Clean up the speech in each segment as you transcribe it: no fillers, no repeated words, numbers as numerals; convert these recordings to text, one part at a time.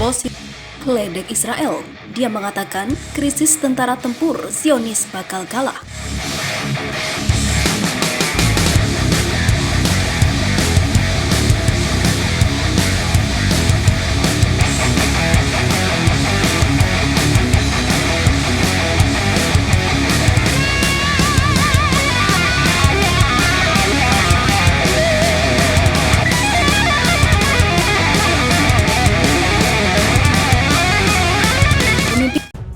Bos meledek Israel. Dia mengatakan krisis tentara tempur Zionis bakal kalah.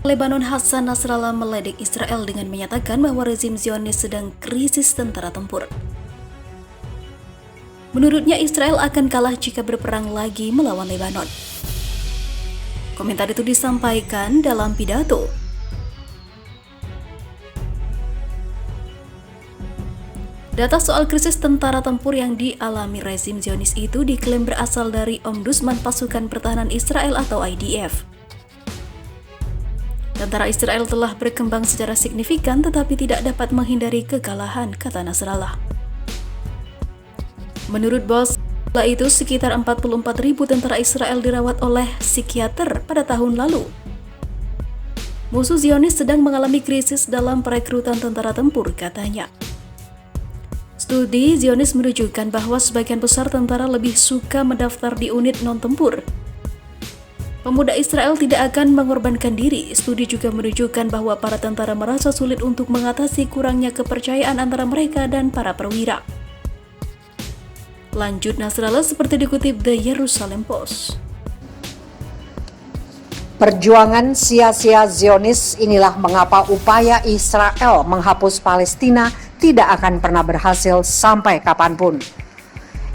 Lebanon Hasan Nasrallah meledek Israel dengan menyatakan bahwa rezim Zionis sedang krisis tentara tempur. Menurutnya Israel akan kalah jika berperang lagi melawan Lebanon. Komentar itu disampaikan dalam pidato. Data soal krisis tentara tempur yang dialami rezim Zionis itu diklaim berasal dari Ombudsman Pasukan Pertahanan Israel atau IDF. Tentara Israel telah berkembang secara signifikan tetapi tidak dapat menghindari kekalahan, kata Nasrallah. Menurut bos itu, sekitar 44.000 tentara Israel dirawat oleh psikiater pada tahun lalu. Musuh Zionis sedang mengalami krisis dalam perekrutan tentara tempur, katanya. Studi Zionis menunjukkan bahwa sebagian besar tentara lebih suka mendaftar di unit non-tempur. Pemuda Israel tidak akan mengorbankan diri. Studi juga menunjukkan bahwa para tentara merasa sulit untuk mengatasi kurangnya kepercayaan antara mereka dan para perwira. Lanjut Nasrallah seperti dikutip The Jerusalem Post. Perjuangan sia-sia Zionis, inilah mengapa upaya Israel menghapus Palestina tidak akan pernah berhasil sampai kapanpun.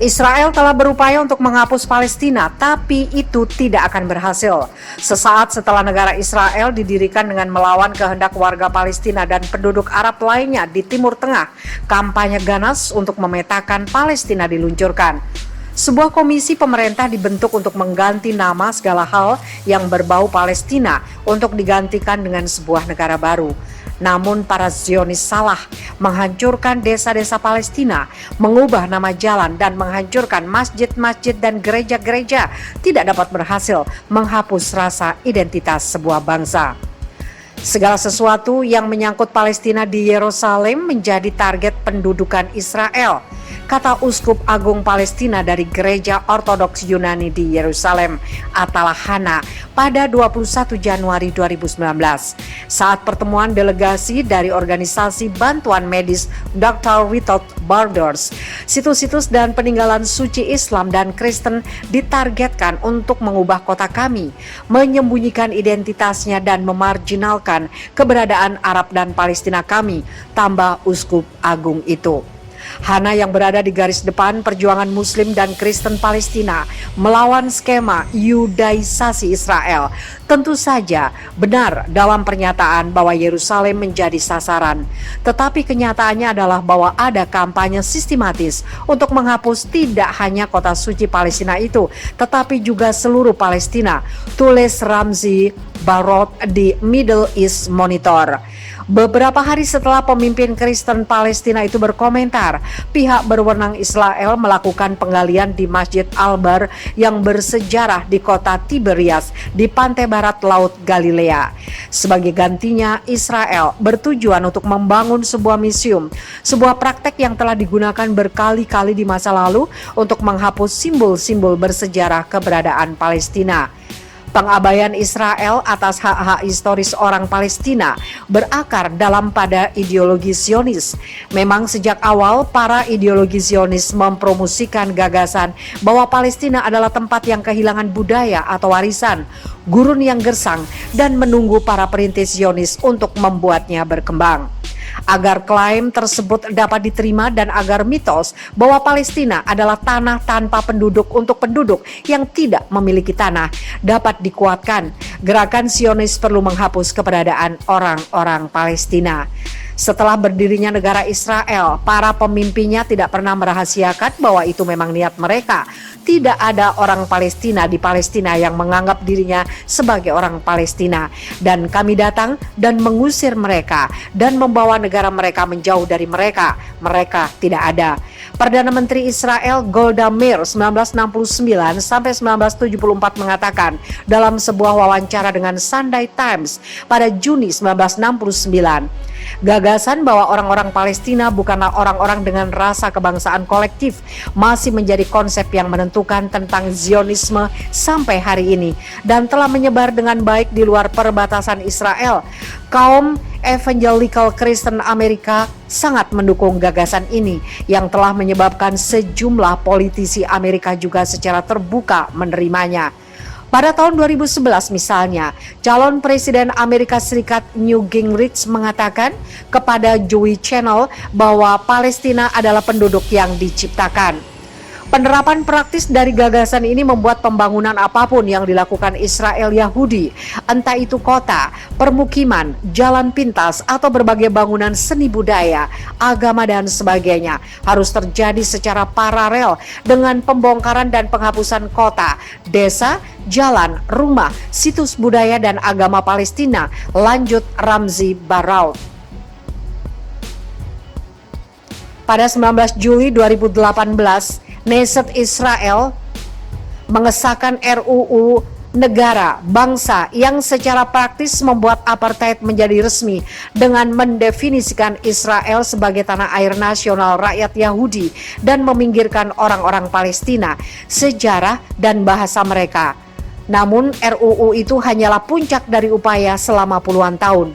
Israel telah berupaya untuk menghapus Palestina, tapi itu tidak akan berhasil. Sesaat setelah negara Israel didirikan dengan melawan kehendak warga Palestina dan penduduk Arab lainnya di Timur Tengah, kampanye ganas untuk memetakan Palestina diluncurkan. Sebuah komisi pemerintah dibentuk untuk mengganti nama segala hal yang berbau Palestina untuk digantikan dengan sebuah negara baru. Namun para Zionis salah, menghancurkan desa-desa Palestina, mengubah nama jalan dan menghancurkan masjid-masjid dan gereja-gereja tidak dapat berhasil menghapus rasa identitas sebuah bangsa. Segala sesuatu yang menyangkut Palestina di Yerusalem menjadi target pendudukan Israel, kata Uskup Agung Palestina dari Gereja Ortodoks Yunani di Yerusalem, Attallah Hana, pada 21 Januari 2019. Saat pertemuan delegasi dari organisasi bantuan medis Doctors Without Borders, situs-situs dan peninggalan suci Islam dan Kristen ditargetkan untuk mengubah kota kami, menyembunyikan identitasnya dan memarjinalkan keberadaan Arab dan Palestina kami, tambah Uskup Agung itu. Hana yang berada di garis depan perjuangan Muslim dan Kristen Palestina melawan skema Yudaisasi Israel, tentu saja benar dalam pernyataan bahwa Yerusalem menjadi sasaran. Tetapi kenyataannya adalah bahwa ada kampanye sistematis untuk menghapus tidak hanya kota suci Palestina itu, tetapi juga seluruh Palestina, tulis Ramzi Barot di Middle East Monitor. Beberapa hari setelah pemimpin Kristen Palestina itu berkomentar, pihak berwenang Israel melakukan penggalian di Masjid Al-Bar yang bersejarah di kota Tiberias di pantai barat Laut Galilea. Sebagai gantinya, Israel bertujuan untuk membangun sebuah museum, sebuah praktek yang telah digunakan berkali-kali di masa lalu untuk menghapus simbol-simbol bersejarah keberadaan Palestina. Pengabaian Israel atas hak-hak historis orang Palestina berakar dalam pada ideologi Zionis. Memang sejak awal para ideologi Zionis mempromosikan gagasan bahwa Palestina adalah tempat yang kehilangan budaya atau warisan, gurun yang gersang, dan menunggu para perintis Zionis untuk membuatnya berkembang. Agar klaim tersebut dapat diterima dan agar mitos bahwa Palestina adalah tanah tanpa penduduk untuk penduduk yang tidak memiliki tanah dapat dikuatkan, gerakan Zionis perlu menghapus keberadaan orang-orang Palestina. Setelah berdirinya negara Israel, para pemimpinnya tidak pernah merahasiakan bahwa itu memang niat mereka. Tidak ada orang Palestina di Palestina yang menganggap dirinya sebagai orang Palestina. Dan kami datang dan mengusir mereka dan membawa negara mereka menjauh dari mereka. Mereka tidak ada. Perdana Menteri Israel Golda Meir 1969 sampai 1974 mengatakan dalam sebuah wawancara dengan Sunday Times pada Juni 1969, gagasan bahwa orang-orang Palestina bukanlah orang-orang dengan rasa kebangsaan kolektif masih menjadi konsep yang menentukan tentang Zionisme sampai hari ini dan telah menyebar dengan baik di luar perbatasan Israel. Kaum Evangelical Kristen Amerika sangat mendukung gagasan ini yang telah menyebabkan sejumlah politisi Amerika juga secara terbuka menerimanya. Pada tahun 2011 misalnya, calon Presiden Amerika Serikat Newt Gingrich mengatakan kepada Joy Channel bahwa Palestina adalah penduduk yang diciptakan. Penerapan praktis dari gagasan ini membuat pembangunan apapun yang dilakukan Israel Yahudi, entah itu kota, permukiman, jalan pintas, atau berbagai bangunan seni budaya, agama, dan sebagainya, harus terjadi secara paralel dengan pembongkaran dan penghapusan kota, desa, jalan, rumah, situs budaya, dan agama Palestina, lanjut Ramzi Baraud. Pada 19 Juli 2018, Knesset Israel mengesahkan RUU negara bangsa yang secara praktis membuat apartheid menjadi resmi dengan mendefinisikan Israel sebagai tanah air nasional rakyat Yahudi dan meminggirkan orang-orang Palestina, sejarah dan bahasa mereka. Namun RUU itu hanyalah puncak dari upaya selama puluhan tahun.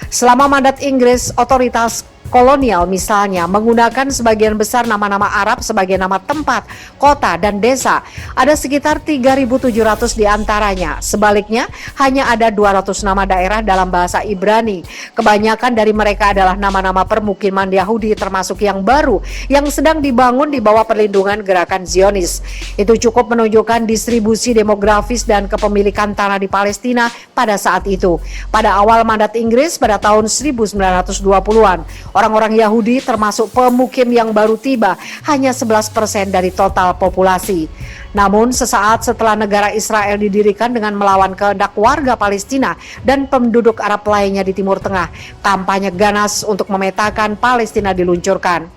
Selama mandat Inggris, otoritas kolonial misalnya menggunakan sebagian besar nama-nama Arab sebagai nama tempat, kota, dan desa. Ada sekitar 3.700 diantaranya. Sebaliknya, hanya ada 200 nama daerah dalam bahasa Ibrani. Kebanyakan dari mereka adalah nama-nama permukiman Yahudi termasuk yang baru, yang sedang dibangun di bawah perlindungan gerakan Zionis. Itu cukup menunjukkan distribusi demografis dan kepemilikan tanah di Palestina pada saat itu. Pada awal mandat Inggris pada tahun 1920-an, orang-orang Yahudi termasuk pemukim yang baru tiba hanya 11% dari total populasi. Namun sesaat setelah negara Israel didirikan dengan melawan kehendak warga Palestina dan penduduk Arab lainnya di Timur Tengah, kampanye ganas untuk memetakan Palestina diluncurkan.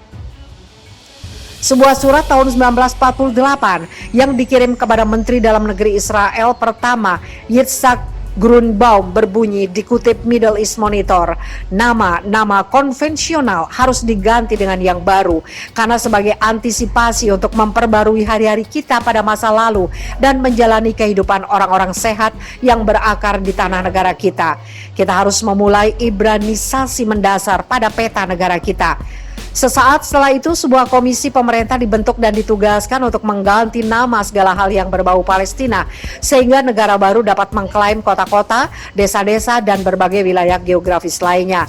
Sebuah surat tahun 1948 yang dikirim kepada Menteri Dalam Negeri Israel pertama, Yitzhak Grunbaum, berbunyi, dikutip Middle East Monitor, nama konvensional harus diganti dengan yang baru karena sebagai antisipasi untuk memperbarui hari-hari kita pada masa lalu dan menjalani kehidupan orang-orang sehat yang berakar di tanah negara kita. Kita harus memulai Ibranisasi mendasar pada peta negara kita. Sesaat setelah itu, sebuah komisi pemerintah dibentuk dan ditugaskan untuk mengganti nama segala hal yang berbau Palestina, sehingga negara baru dapat mengklaim kota-kota, desa-desa, dan berbagai wilayah geografis lainnya.